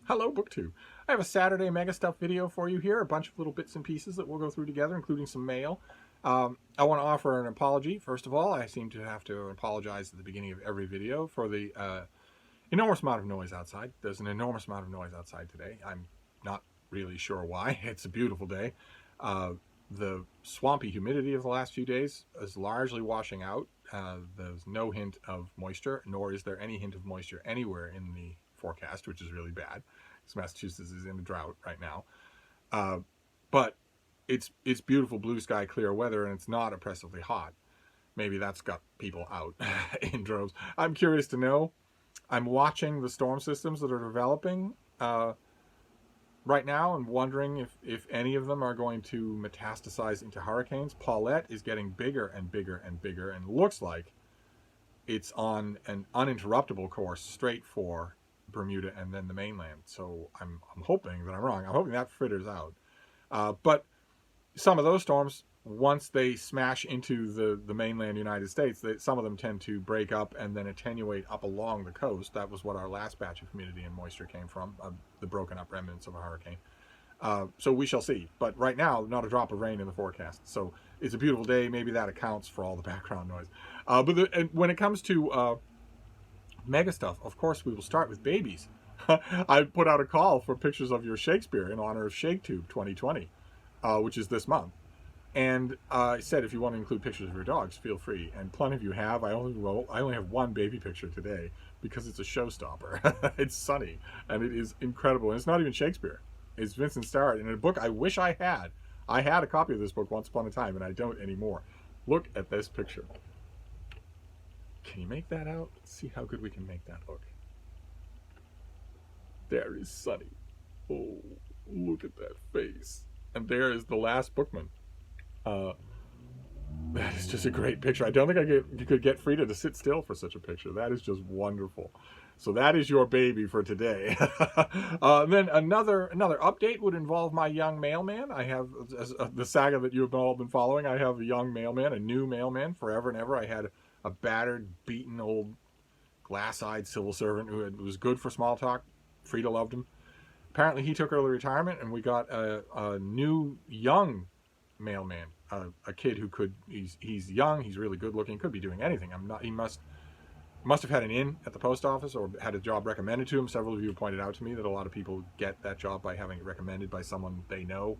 Hello, BookTube. I have a Saturday MegaStuff video for you here, a bunch of little bits and pieces that we'll go through together, including some mail. I want to offer an apology. First of all, I seem to have to apologize at the beginning of every video for the enormous amount of noise outside. There's an enormous amount of noise outside today. I'm not really sure why. It's a beautiful day. The swampy humidity of the last few days is largely washing out. There's no hint of moisture, nor is there any hint of moisture anywhere in the forecast, which is really bad, because Massachusetts is in a drought right now. But it's beautiful blue sky, clear weather, and it's not oppressively hot. Maybe that's got people out in droves. I'm curious to know. I'm watching the storm systems that are developing right now and wondering if any of them are going to metastasize into hurricanes. Paulette is getting bigger and bigger and bigger, and looks like it's on an uninterruptible course straight for Bermuda and then the mainland. So I'm hoping that I'm wrong. I'm hoping that fritters out. But some of those storms, once they smash into the mainland United States, some of them tend to break up and then attenuate up along the coast. That was what our last batch of humidity and moisture came from, the broken up remnants of a hurricane. So we shall see. But right now, not a drop of rain in the forecast. So it's a beautiful day. Maybe that accounts for all the background noise. But when it comes to MegaStuff, of course, we will start with babies. I put out a call for pictures of your Shakespeare in honor of ShakeTube 2020, which is this month. And I said, if you want to include pictures of your dogs, feel free. And plenty of you have. I only have one baby picture today because it's a showstopper. It's sunny, and it is incredible. And it's not even Shakespeare. It's Vincent Starrett in a book I wish I had. I had a copy of this book once upon a time, and I don't anymore. Look at this picture. Can you make that out? Let's see how good we can make that look. There is Sunny. Oh, look at that face. And there is the last bookman. That is just a great picture. I don't think you could get Frida to sit still for such a picture. That is just wonderful. So that is your baby for today. Then another update would involve my young mailman. I have the saga that you have all been following. I have a young mailman, a new mailman forever and ever. I had a battered, beaten, old, glass-eyed civil servant who was good for small talk. Frida loved him. Apparently he took early retirement, and we got a new young mailman, a kid who he's young, he's really good looking, could be doing anything. He must have had an in at the post office or had a job recommended to him. Several of you pointed out to me that a lot of people get that job by having it recommended by someone they know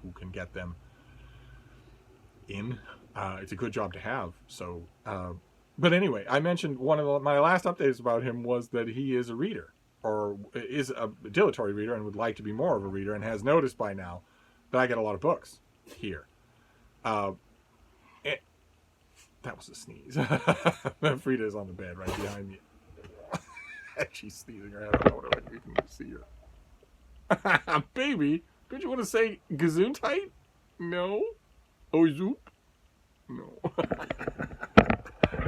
who can get them in. It's a good job to have. So, but anyway, I mentioned my last updates about him was that he is a reader, or is a dilatory reader and would like to be more of a reader, and has noticed by now that I get a lot of books here. That was a sneeze. Frida is on the bed right behind me. She's sneezing her head. I don't know if you can see her. Baby, don't you want to say gesundheit? No? Oh, zoop? No.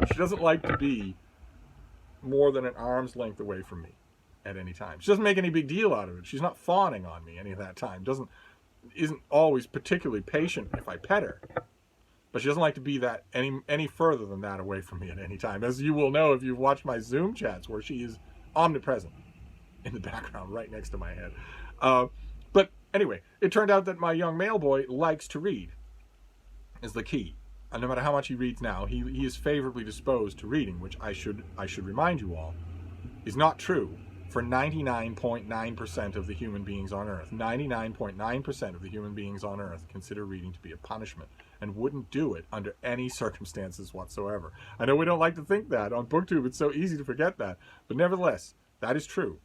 She doesn't like to be more than an arm's length away from me at any time. She doesn't make any big deal out of it. She's not fawning on me any of that time. Isn't always particularly patient if I pet her. But she doesn't like to be that any further than that away from me at any time. As you will know if you've watched my Zoom chats, where she is omnipresent in the background right next to my head. But anyway, it turned out that my young male boy likes to read, is the key. And no matter how much he reads now, he is favorably disposed to reading, which I should remind you all is not true for 99.9% of the human beings on Earth. 99.9% of the human beings on Earth consider reading to be a punishment and wouldn't do it under any circumstances whatsoever. I know we don't like to think that. On BookTube, it's so easy to forget that. But nevertheless, that is true.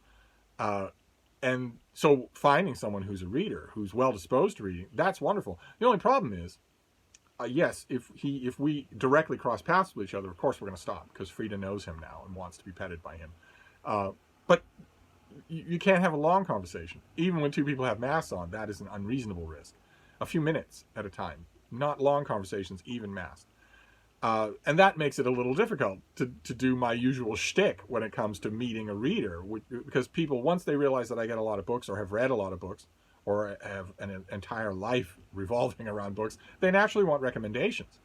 And so finding someone who's a reader, who's well-disposed to reading, that's wonderful. The only problem is, yes, if we directly cross paths with each other, of course we're going to stop, because Frida knows him now and wants to be petted by him. But you can't have a long conversation. Even when two people have masks on, that is an unreasonable risk. A few minutes at a time, not long conversations, even masked. And that makes it a little difficult to do my usual shtick when it comes to meeting a reader. Because people, once they realize that I get a lot of books, or have read a lot of books, or have an entire life revolving around books, they naturally want recommendations.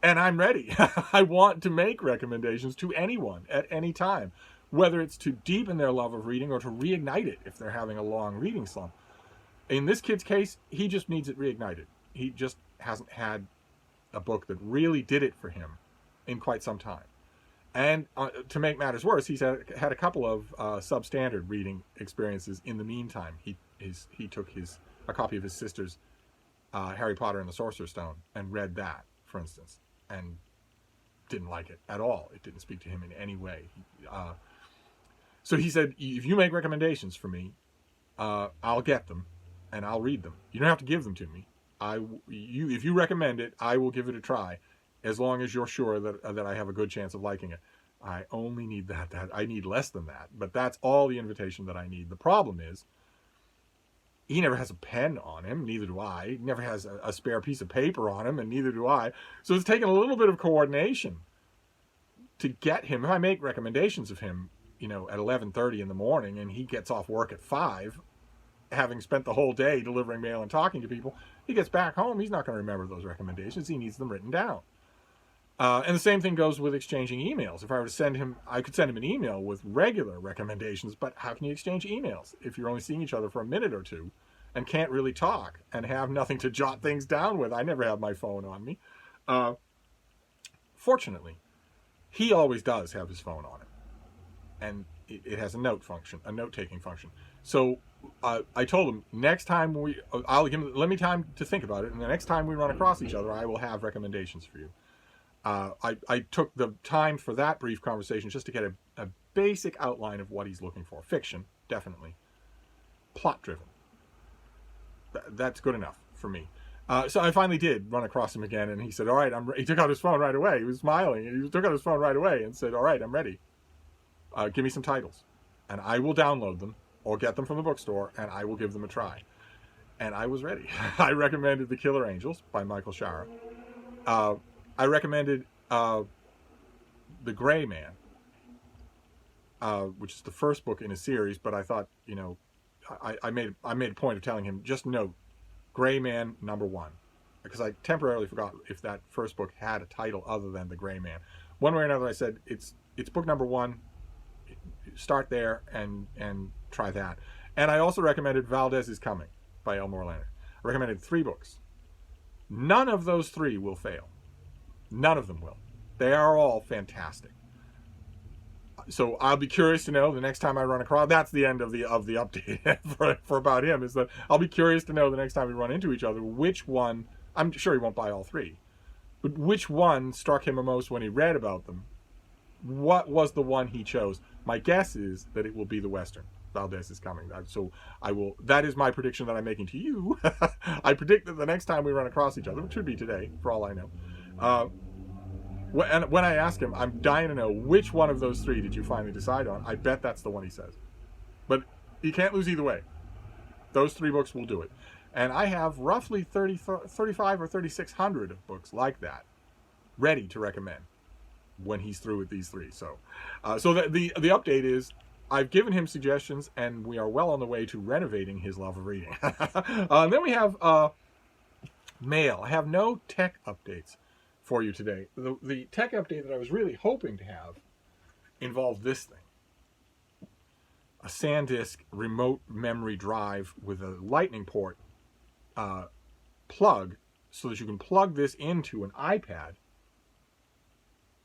And I'm ready. I want to make recommendations to anyone at any time. whether it's to deepen their love of reading or to reignite it if they're having a long reading slump. In this kid's case, he just needs it reignited. He just hasn't had a book that really did it for him in quite some time. And to make matters worse, he's had a couple of substandard reading experiences in the meantime. He took a copy of his sister's Harry Potter and the Sorcerer's Stone and read that, for instance, and didn't like it at all. It didn't speak to him in any way. So he said, if you make recommendations for me, I'll get them and I'll read them. You don't have to give them to me. If you recommend it, I will give it a try, as long as you're sure that I have a good chance of liking it. I only need that. I need less than that, but that's all the invitation that I need. The problem is, he never has a pen on him, neither do I. He never has a spare piece of paper on him, and neither do I. So it's taken a little bit of coordination to get him. If I make recommendations of him, at 11:30 in the morning, and he gets off work at 5, having spent the whole day delivering mail and talking to people, he gets back home, he's not going to remember those recommendations. He needs them written down. And the same thing goes with exchanging emails. If I were to send him, I could send him an email with regular recommendations, but how can you exchange emails if you're only seeing each other for a minute or two and can't really talk and have nothing to jot things down with? I never have my phone on me. Fortunately, he always does have his phone on him, and it has a note-taking function. So I told him, next time let me time to think about it, and the next time we run across each other, I will have recommendations for you. I took the time for that brief conversation just to get a basic outline of what he's looking for. Fiction, definitely. Plot-driven. That's good enough for me. So I finally did run across him again, and he said, all right, he took out his phone right away. He was smiling. He took out his phone right away and said, all right, I'm ready. Give me some titles, and I will download them or get them from the bookstore, and I will give them a try. And I was ready. I recommended The Killer Angels by Michael Shara. I recommended The Gray Man, which is the first book in a series, but I thought, I made a point of telling him, just note, Gray Man #1, because I temporarily forgot if that first book had a title other than The Gray Man. One way or another, I said, it's book #1, start there and try that. And I also recommended Valdez is Coming by Elmore Leonard. I recommended 3 books. None of those 3 will fail. None of them will. They are all fantastic. So I'll be curious to know the next time I run across. That's the end of the update for about him. Is that I'll be curious to know the next time we run into each other which one. I'm sure he won't buy all 3, but which one struck him the most when he read about them. What was the one he chose? My guess is that it will be the Western. Valdez is Coming. So I will. That is my prediction that I'm making to you. I predict that the next time we run across each other, which should be today, for all I know. When I ask him, I'm dying to know which one of those 3 did you finally decide on. I bet that's the one he says. But he can't lose either way. Those 3 books will do it. And I have roughly 35 or 3,600 of books like that ready to recommend when he's through with these 3. So the update is, I've given him suggestions, and we are well on the way to renovating his love of reading. And then we have mail. I have no tech updates for you today. The tech update that I was really hoping to have involved this thing. A SanDisk remote memory drive with a lightning port plug, so that you can plug this into an iPad,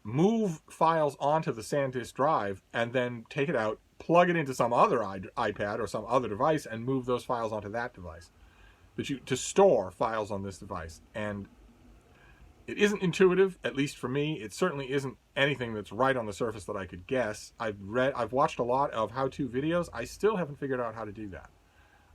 move files onto the SanDisk drive, and then take it out, plug it into some other iPad or some other device, and move those files onto that device. To store files on this device. And it isn't intuitive, at least for me. It certainly isn't anything that's right on the surface that I could guess. I've watched a lot of how-to videos. I still haven't figured out how to do that.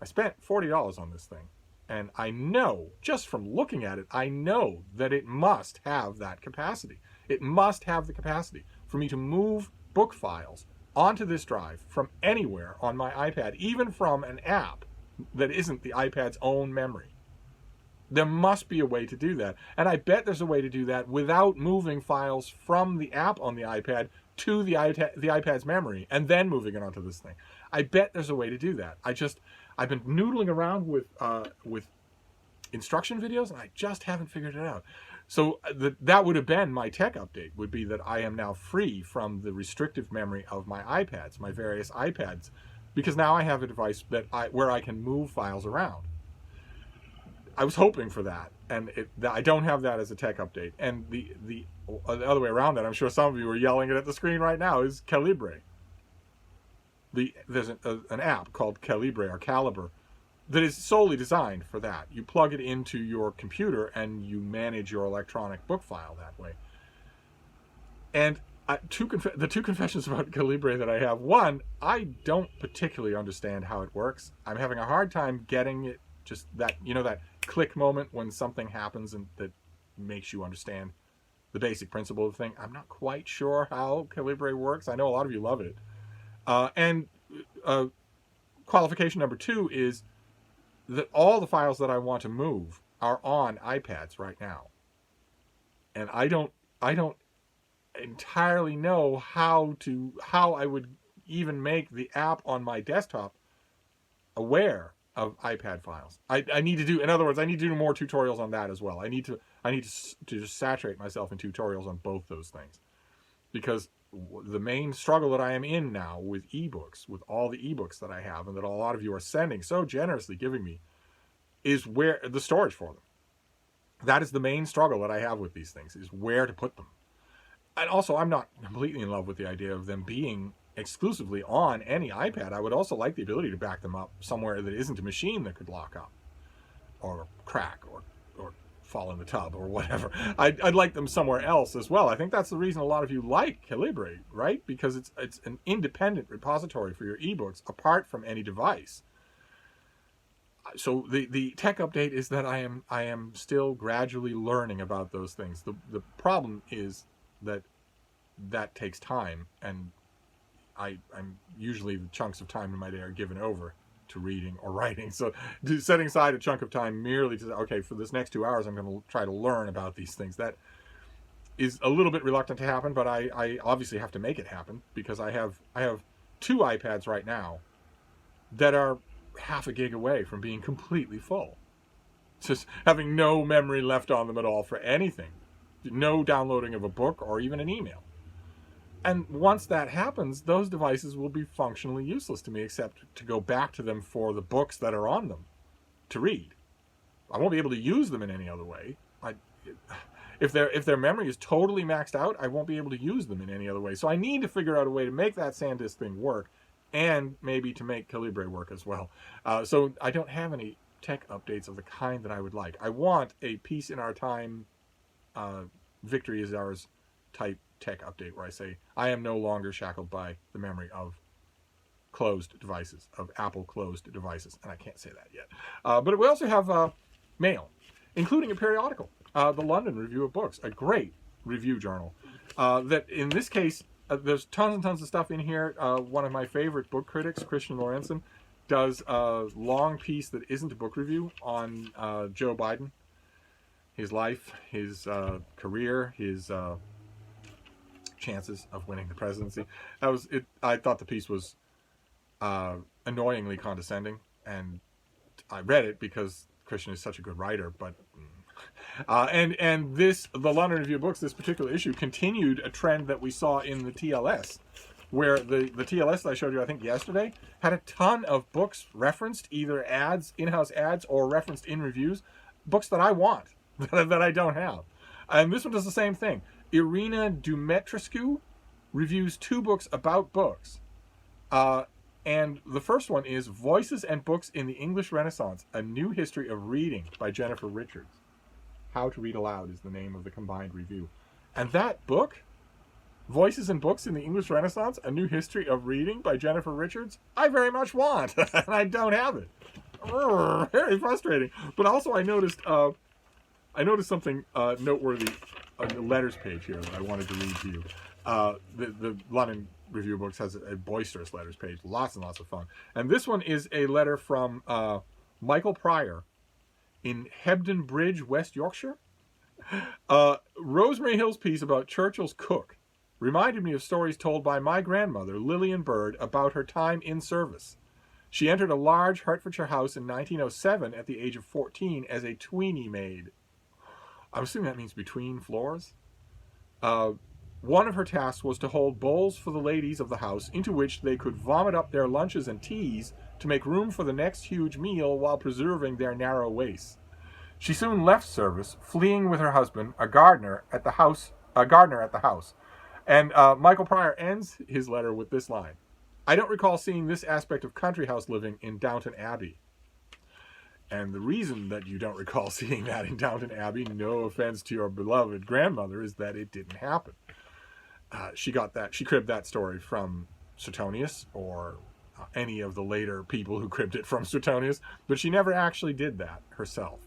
I spent $40 on this thing, and I know, just from looking at it, I know that it must have that capacity. It must have the capacity for me to move book files onto this drive from anywhere on my iPad, even from an app that isn't the iPad's own memory. There must be a way to do that. And I bet there's a way to do that without moving files from the app on the iPad to the iPad's memory and then moving it onto this thing. I bet there's a way to do that. I've been noodling around with instruction videos, and I just haven't figured it out. So that would have been my tech update, would be that I am now free from the restrictive memory of my iPads, my various iPads, because now I have a device where I can move files around. I was hoping for that, and I don't have that as a tech update. And the other way around that, I'm sure some of you are yelling it at the screen right now, is Calibre. There's an app called Calibre or Caliber that is solely designed for that. You plug it into your computer and you manage your electronic book file that way. And the two confessions about Calibre that I have: one, I don't particularly understand how it works. I'm having a hard time getting it, just that, that click moment when something happens and that makes you understand the basic principle of the thing. I'm not quite sure how Calibre works. I know a lot of you love it. And qualification number two is that all the files that I want to move are on iPads right now. And I don't entirely know how I would even make the app on my desktop aware of iPad files. I need to do, in other words, I need to do more tutorials on that as well. I need to just saturate myself in tutorials on both those things, because the main struggle that I am in now with ebooks, with all the ebooks that I have and that a lot of you are sending, so generously giving me, is where the storage for them. That is the main struggle that I have with these things, is where to put them. And also, I'm not completely in love with the idea of them being exclusively on any iPad. I would also like the ability to back them up somewhere that isn't a machine that could lock up or crack or fall in the tub or whatever. I'd like them somewhere else as well. I think that's the reason a lot of you like Calibre, right? Because it's an independent repository for your ebooks apart from any device. So the tech update is that I am still gradually learning about those things. The problem is that takes time, and I'm usually, the chunks of time in my day are given over to reading or writing. So setting aside a chunk of time merely to say, okay, for this next 2 hours, I'm going to try to learn about these things. That is a little bit reluctant to happen, but I obviously have to make it happen, because I have 2 iPads right now that are half a gig away from being completely full. Just having no memory left on them at all for anything. No downloading of a book or even an email. And once that happens, those devices will be functionally useless to me, except to go back to them for the books that are on them to read. I won't be able to use them in any other way. If their memory is totally maxed out, I won't be able to use them in any other way. So I need to figure out a way to make that SanDisk thing work, and maybe to make Calibre work as well. So I don't have any tech updates of the kind that I would like. I want a peace in our time, victory is ours type tech update, where I say I am no longer shackled by the memory of closed devices, of Apple closed devices, and I can't say that yet. But we also have mail, including a periodical, the London Review of Books, a great review journal. That in this case, there's tons and tons of stuff in here. One of my favorite book critics, Christian Lorenzen, does a long piece that isn't a book review on Joe Biden, his life, his career, his chances of winning the presidency. That was it. I thought the piece was annoyingly condescending, and I read it because Christian is such a good writer. But and the London Review of Books, this particular issue, continued a trend that we saw in the TLS, where the TLS that I showed you, I think yesterday, had a ton of books referenced, either ads, in-house ads, or referenced in reviews, books that I want that I don't have. And this one does the same thing. Irina Dumitrescu reviews 2 books about books. And the first one is Voices and Books in the English Renaissance, A New History of Reading by Jennifer Richards. How to Read Aloud is the name of the combined review. And that book, Voices and Books in the English Renaissance, A New History of Reading by Jennifer Richards, I very much want, and I don't have it. Very frustrating. But also I noticed something noteworthy on the letters page here that I wanted to read to you. The London Review of Books has a boisterous letters page, lots and lots of fun. And this one is a letter from Michael Pryor in Hebden Bridge, West Yorkshire. Rosemary Hill's piece about Churchill's cook reminded me of stories told by my grandmother, Lillian Bird, about her time in service. She entered a large Hertfordshire house in 1907 at the age of 14 as a tweenie maid. I'm assuming that means between floors. One of her tasks was to hold bowls for the ladies of the house into which they could vomit up their lunches and teas to make room for the next huge meal while preserving their narrow waists. She soon left service, fleeing with her husband, a gardener at the house. And Michael Pryor ends his letter with this line: "I don't recall seeing this aspect of country house living in Downton Abbey." And the reason that you don't recall seeing that in Downton Abbey, no offense to your beloved grandmother, is that it didn't happen. She cribbed that story from Suetonius, or any of the later people who cribbed it from Suetonius, but she never actually did that herself.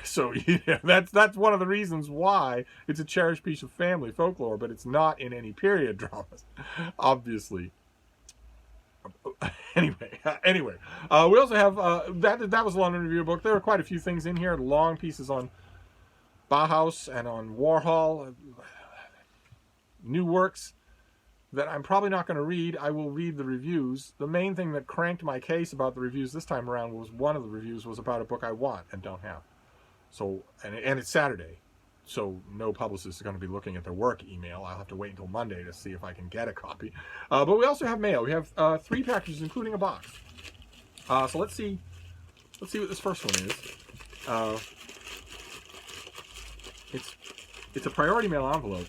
So yeah, that's one of the reasons why it's a cherished piece of family folklore, but it's not in any period dramas, obviously. Anyway, we also have that was a London Review book. There are quite a few things in here, long pieces on Bauhaus and on Warhol, new works that I'm probably not going to read. I will read the reviews. The main thing that cranked my case about the reviews this time around was one of the reviews was about a book I want and don't have. So, and it's Saturday, so no publicist is going to be looking at their work email. I'll have to wait until Monday to see if I can get a copy. But we also have mail. We have 3 packages, including a box. So let's see what this first one is. It's a priority mail envelope,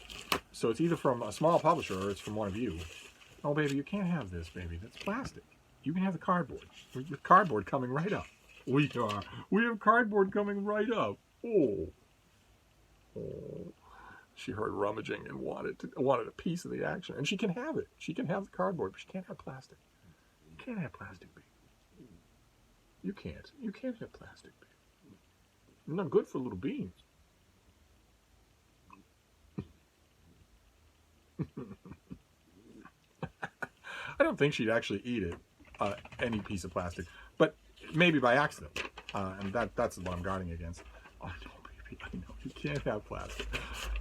so it's either from a small publisher or it's from one of you. Oh, baby, you can't have this, baby. That's plastic. You can have the cardboard. With cardboard coming right up. We have cardboard coming right up. Oh. She heard rummaging and wanted a piece of the action, and she can have it. She can have the cardboard, but she can't have plastic. You can't have plastic, baby. You can't. You can't have plastic, baby. Not good for little beans. I don't think she'd actually eat it, any piece of plastic, but maybe by accident, and that's what I'm guarding against. Oh no, baby, I know you can't have plastic.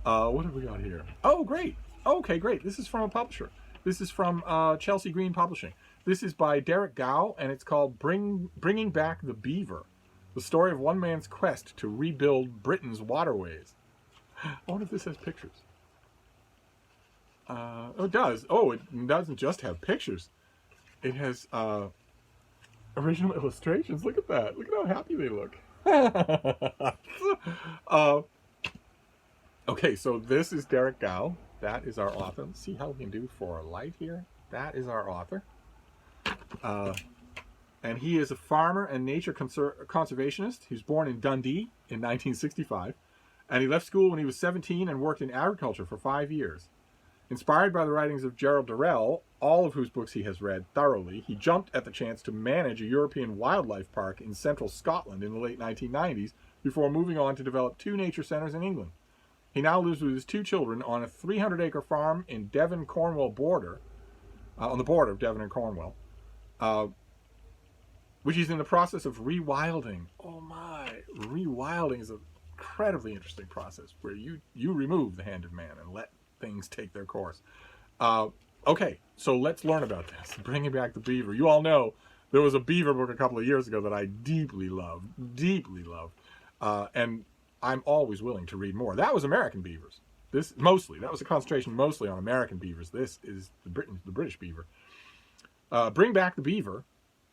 What have we got here? Oh, great. Okay, great. This is from a publisher. This is from Chelsea Green Publishing. This is by Derek Gow, and it's called Bringing Back the Beaver, the story of one man's quest to rebuild Britain's waterways. I wonder if this has pictures. Oh, it does. Oh, it doesn't just have pictures. It has original illustrations. Look at that. Look at how happy they look. Okay, so this is Derek Gow. That is our author. Let's see how we can do for a light here. That is our author. And he is a farmer and nature conservationist. He was born in Dundee in 1965. And he left school when he was 17 and worked in agriculture for 5 years. Inspired by the writings of Gerald Durrell, all of whose books he has read thoroughly, he jumped at the chance to manage a European wildlife park in central Scotland in the late 1990s before moving on to develop 2 nature centres in England. He now lives with his 2 children on a 300-acre farm in Devon-Cornwall border, on the border of Devon and Cornwall, which he's in the process of rewilding. Oh my, rewilding is an incredibly interesting process where you remove the hand of man and let things take their course. Okay, so let's learn about this. Bringing Back the Beaver. You all know there was a Beaver book a couple of years ago that I deeply loved, and I'm always willing to read more. That was American beavers. That was a concentration mostly on American beavers. This is the British beaver. Bring Back the Beaver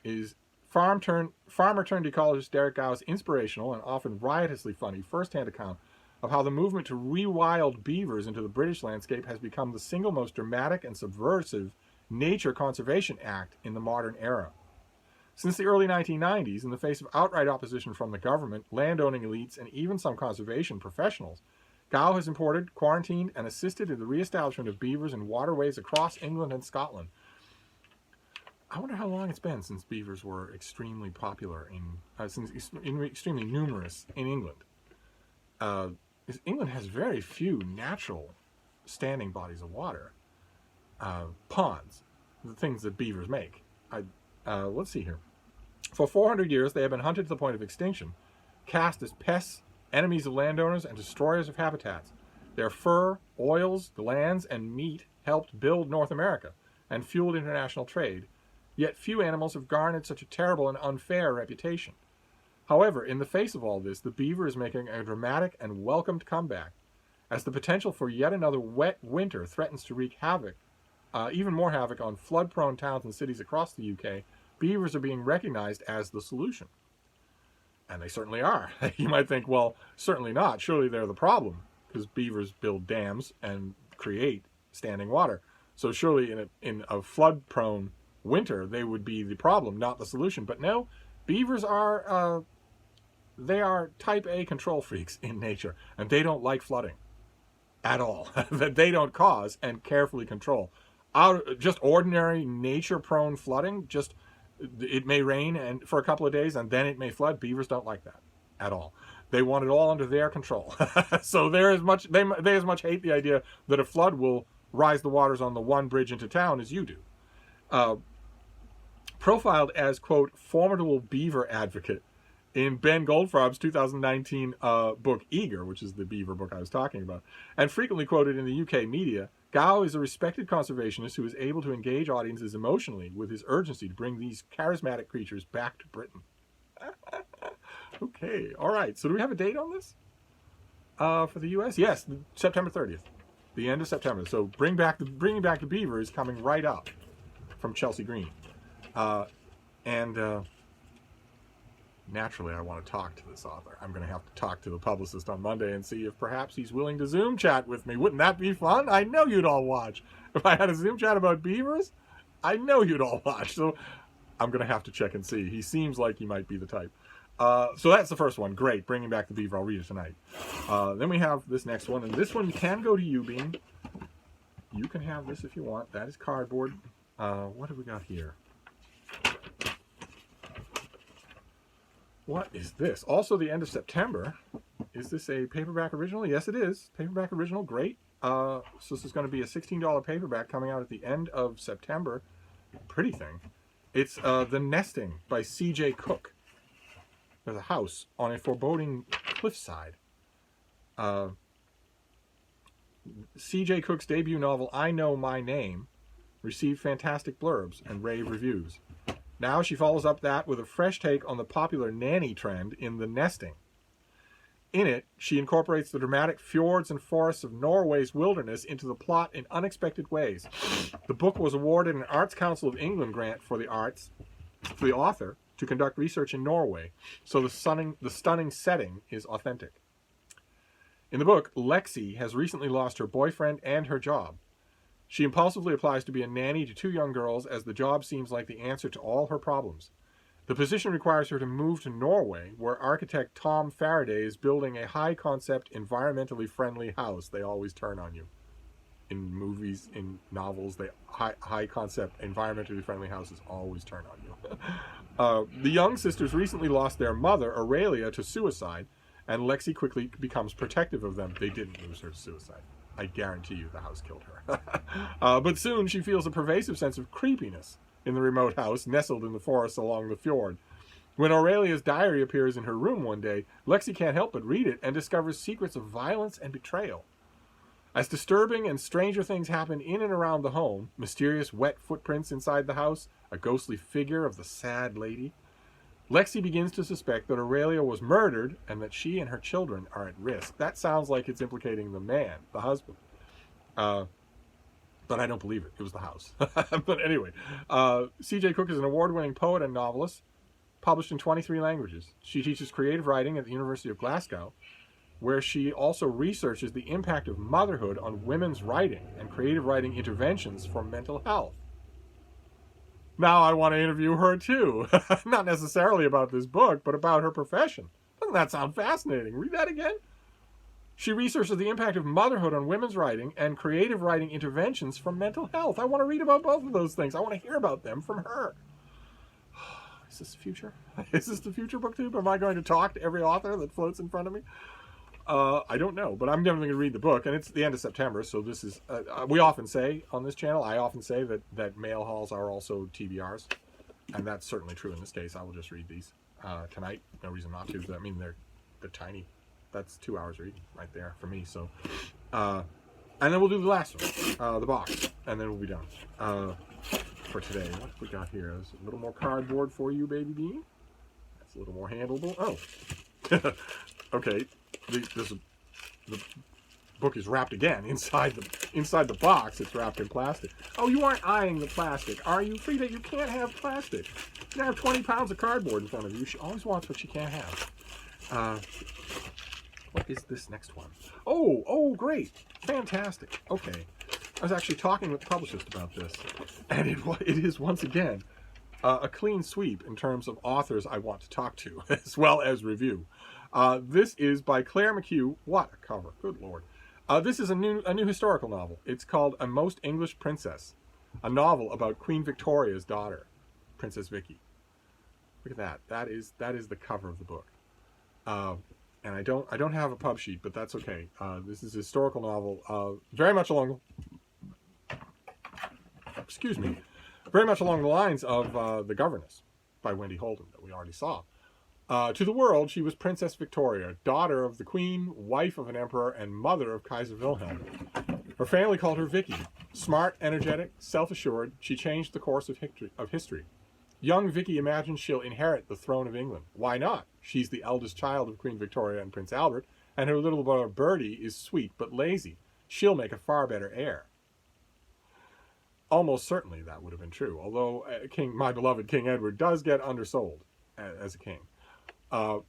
is farmer turned ecologist Derek Gow's inspirational and often riotously funny first-hand account of how the movement to rewild beavers into the British landscape has become the single most dramatic and subversive nature conservation act in the modern era. Since the early 1990s, in the face of outright opposition from the government, landowning elites, and even some conservation professionals, Gow has imported, quarantined, and assisted in the reestablishment of beavers in waterways across England and Scotland. I wonder how long it's been since beavers were extremely popular extremely numerous in England. England has very few natural standing bodies of water, ponds, the things that beavers make. Let's see here. For 400 years, they have been hunted to the point of extinction, cast as pests, enemies of landowners, and destroyers of habitats. Their fur, oils, glands, and meat helped build North America and fueled international trade, yet few animals have garnered such a terrible and unfair reputation. However, in the face of all this, the beaver is making a dramatic and welcomed comeback, as the potential for yet another wet winter threatens to wreak havoc, even more havoc on flood-prone towns and cities across the UK. Beavers are being recognized as the solution. And they certainly are. You might think, well, certainly not. Surely they're the problem, because beavers build dams and create standing water. So surely in a flood-prone winter, they would be the problem, not the solution. But no, beavers are they are type A control freaks in nature, and they don't like flooding at all. That they don't cause and carefully control. Just ordinary nature-prone flooding, it may rain and for a couple of days and then it may flood. Beavers don't like that at all. They want it all under their control. So they as much hate the idea that a flood will rise the waters on the one bridge into town as you do. Profiled as, quote, formidable beaver advocate in Ben Goldfarb's 2019 book Eager, which is the beaver book I was talking about, and frequently quoted in the UK media, Gao is a respected conservationist who is able to engage audiences emotionally with his urgency to bring these charismatic creatures back to Britain. Okay, all right. So do we have a date on this for the U.S.? Yes, September 30th, the end of September. So bringing back the beaver is coming right up from Chelsea Green, and naturally, I want to talk to this author. I'm going to have to talk to the publicist on Monday and see if perhaps he's willing to Zoom chat with me. Wouldn't that be fun? I know you'd all watch. If I had a Zoom chat about beavers, I know you'd all watch. So I'm going to have to check and see. He seems like he might be the type. So that's the first one. Great. Bringing back the beaver. I'll read it tonight. Then we have this next one. And this one you can go to Ubeam. You can have this if you want. That is cardboard. What have we got here? What is this? Also the end of September. Is this a paperback original? Yes, it is. Paperback original. Great. So this is going to be a $16 paperback coming out at the end of September. Pretty thing. It's The Nesting by C.J. Cook. There's a house on a foreboding cliffside. C.J. Cook's debut novel, I Know My Name, received fantastic blurbs and rave reviews. Now she follows up that with a fresh take on the popular nanny trend in The Nesting. In it, she incorporates the dramatic fjords and forests of Norway's wilderness into the plot in unexpected ways. The book was awarded an Arts Council of England grant for the author to conduct research in Norway, so the stunning setting is authentic. In the book, Lexi has recently lost her boyfriend and her job. She impulsively applies to be a nanny to two young girls as the job seems like the answer to all her problems. The position requires her to move to Norway, where architect Tom Faraday is building a high-concept, environmentally friendly house. They always turn on you. In movies, in novels, high-concept, environmentally friendly houses always turn on you. The young sisters recently lost their mother, Aurelia, to suicide, and Lexi quickly becomes protective of them. They didn't lose her to suicide. I guarantee you the house killed her. But soon she feels a pervasive sense of creepiness in the remote house nestled in the forest along the fjord. When Aurelia's diary appears in her room one day, Lexi can't help but read it and discovers secrets of violence and betrayal. As disturbing and stranger things happen in and around the home, mysterious wet footprints inside the house, a ghostly figure of the sad lady, Lexi begins to suspect that Aurelia was murdered and that she and her children are at risk. That sounds like it's implicating the man, the husband. But I don't believe it. It was the house. But anyway, C.J. Cook is an award-winning poet and novelist, published in 23 languages. She teaches creative writing at the University of Glasgow, where she also researches the impact of motherhood on women's writing and creative writing interventions for mental health. Now I want to interview her too. Not necessarily about this book, but about her profession. Doesn't that sound fascinating? Read that again. She researches the impact of motherhood on women's writing and creative writing interventions for mental health. I want to read about both of those things. I want to hear about them from her. Is this the future? Is this the future BookTube? Am I going to talk to every author that floats in front of me? I don't know, but I'm definitely going to read the book, and it's the end of September, so this is, we often say on this channel, I often say that mail hauls are also TBRs, and that's certainly true in this case. I will just read these tonight. No reason not to. I mean, they're tiny. That's 2 hours reading right there for me, so, and then we'll do the last one, the box, and then we'll be done for today. What have we got here? There's a little more cardboard for you, baby bean. It's a little more handleable. Oh, okay. The book is wrapped again inside the box. It's wrapped in plastic. Oh, you aren't eyeing the plastic, are you, Frida? You can't have plastic. You can have 20 pounds of cardboard in front of you. She always wants what she can't have. What is this next one? Oh, great. Fantastic. Okay. I was actually talking with the publicist about this, and it is once again a clean sweep in terms of authors I want to talk to, as well as review. This is by Claire Mccue. What a cover. Good Lord. This is a new historical novel. It's called A Most English Princess, a novel about Queen Victoria's daughter, Princess Vicky. Look at that. That is the cover of the book. And I don't have a pub sheet, but that's okay. This is a historical novel, very much along the lines of The Governess by Wendy Holden that we already saw. To the world, she was Princess Victoria, daughter of the Queen, wife of an emperor, and mother of Kaiser Wilhelm. Her family called her Vicky. Smart, energetic, self-assured, she changed the course of history. Young Vicky imagines she'll inherit the throne of England. Why not? She's the eldest child of Queen Victoria and Prince Albert, and her little brother Bertie is sweet but lazy. She'll make a far better heir. Almost certainly that would have been true, although my beloved King Edward does get undersold as a king.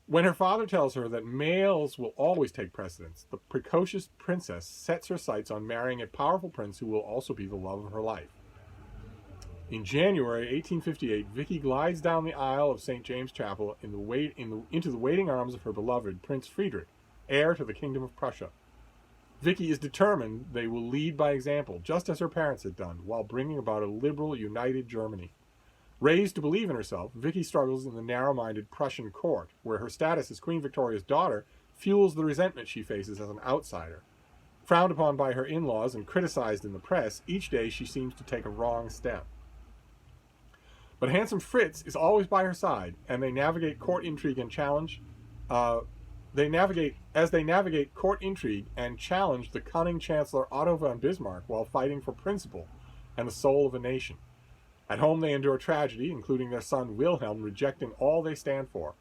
When her father tells her that males will always take precedence, the precocious princess sets her sights on marrying a powerful prince who will also be the love of her life. In January 1858, Vicky glides down the aisle of St. James Chapel into the waiting arms of her beloved Prince Friedrich, heir to the Kingdom of Prussia. Vicky is determined they will lead by example, just as her parents had done, while bringing about a liberal, united Germany. Raised to believe in herself, Vicky struggles in the narrow-minded Prussian court, where her status as Queen Victoria's daughter fuels the resentment she faces as an outsider. Frowned upon by her in-laws and criticized in the press, each day she seems to take a wrong step. But handsome Fritz is always by her side, and they navigate court intrigue and challenge. They navigate court intrigue and challenge the cunning Chancellor Otto von Bismarck while fighting for principle and the soul of a nation. At home they endure tragedy, including their son Wilhelm rejecting all they stand for.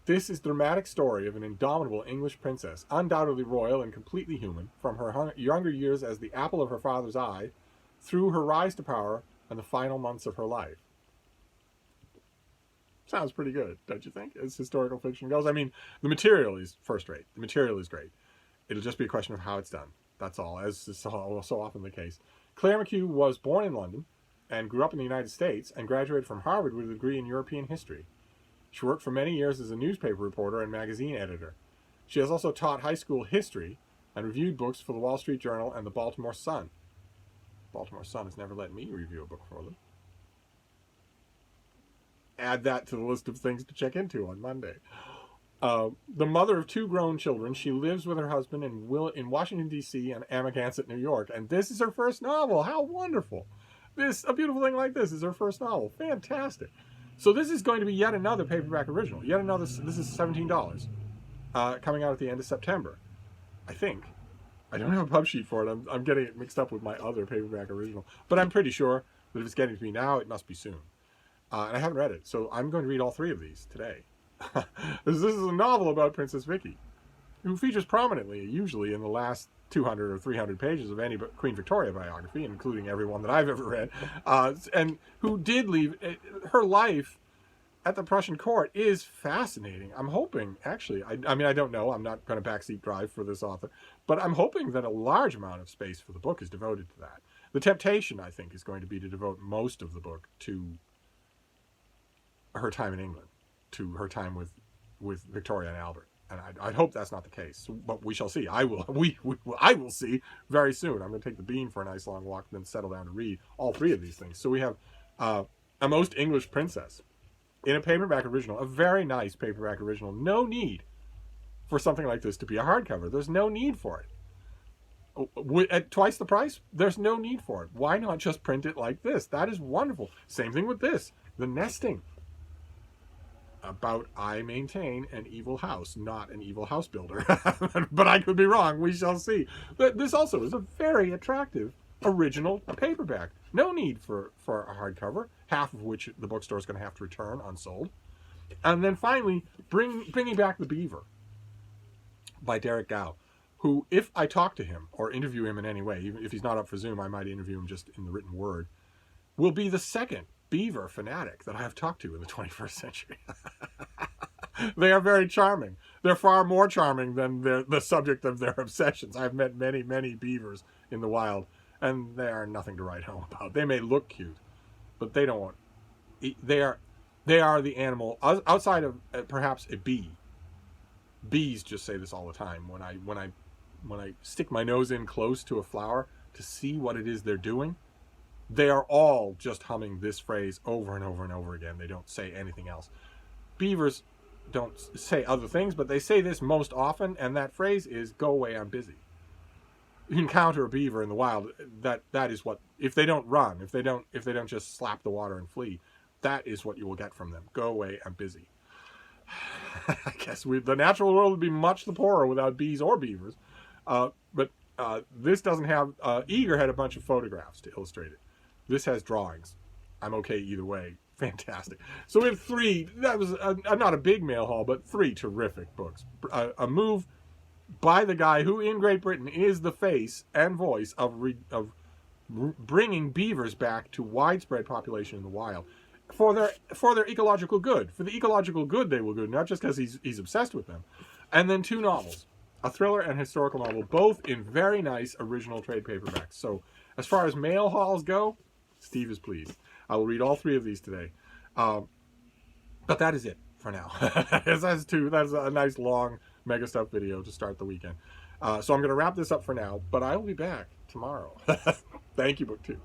This is the dramatic story of an indomitable English princess, undoubtedly royal and completely human, from her younger years as the apple of her father's eye, through her rise to power and the final months of her life. Sounds pretty good, don't you think, as historical fiction goes? I mean, the material is first rate. The material is great. It'll just be a question of how it's done. That's all, as is so often the case. Claire Mccue was born in London and grew up in the United States and graduated from Harvard with a degree in European history. She worked for many years as a newspaper reporter and magazine editor. She has also taught high school history and reviewed books for the Wall Street Journal and the Baltimore Sun. Baltimore Sun has never let me review a book for them. Add that to the list of things to check into on Monday. The mother of 2 grown children, she lives with her husband in Washington, D.C. and Amagansett, New York. And this is her first novel. How wonderful. A beautiful thing like this is her first novel. Fantastic. So this is going to be yet another paperback original. This is $17. Coming out at the end of September, I think. I don't have a pub sheet for it. I'm getting it mixed up with my other paperback original. But I'm pretty sure that if it's getting to me now, it must be soon. And I haven't read it, so I'm going to read all 3 of these today. This is a novel about Princess Vicky, who features prominently, usually in the last 200 or 300 pages of any Queen Victoria biography, including every one that I've ever read, and who did leave. Her life at the Prussian court is fascinating. I'm hoping, actually, I mean, I don't know, I'm not going to backseat drive for this author, but I'm hoping that a large amount of space for the book is devoted to that. The temptation, I think, is going to be to devote most of the book to her time in England, to her time with Victoria and Albert, and I hope that's not the case. But we shall see. I will see very soon. I'm going to take the bean for a nice long walk, and then settle down to read all 3 of these things. So we have A Most English Princess in a paperback original, a very nice paperback original. No need for something like this to be a hardcover. There's no need for it. At twice the price, there's no need for it. Why not just print it like this? That is wonderful. Same thing with this, The Nesting. About I maintain an evil house, not an evil house builder. But I could be wrong. We shall see. But this also is a very attractive original paperback. No need for a hardcover, half of which the bookstore is going to have to return unsold. And then finally, bringing back the Beaver by Derek Gow, who, if I talk to him or interview him in any way, even if he's not up for Zoom, I might interview him just in the written word, will be the second Beaver fanatic that I have talked to in the 21st century. They are very charming. They're far more charming than the subject of their obsessions. I've met many, many beavers in the wild, and they are nothing to write home about. They may look cute, but they don't want. They are the animal outside of perhaps a bee. Bees just say this all the time. When I stick my nose in close to a flower to see what it is they're doing, they are all just humming this phrase over and over and over again. They don't say anything else. Beavers don't say other things, but they say this most often, and that phrase is "Go away, I'm busy." You encounter a beaver in the wild, that is what, if they don't run, if they don't just slap the water and flee, that is what you will get from them. Go away, I'm busy. I guess the natural world would be much the poorer without bees or beavers. But this doesn't have, Eager had a bunch of photographs to illustrate it. This has drawings. I'm okay either way. Fantastic. So we have three, that was not a big mail haul, but three terrific books. A move by the guy who in Great Britain is the face and voice of bringing beavers back to widespread population in the wild for their ecological good. For the ecological good they will do, not just because he's obsessed with them. And then two novels, a thriller and historical novel, both in very nice original trade paperbacks. So as far as mail hauls go, Steve is pleased. I will read all three of these today. But that is it for now. That's a nice long MegaStuff video to start the weekend. So I'm going to wrap this up for now, but I will be back tomorrow. Thank you, BookTube.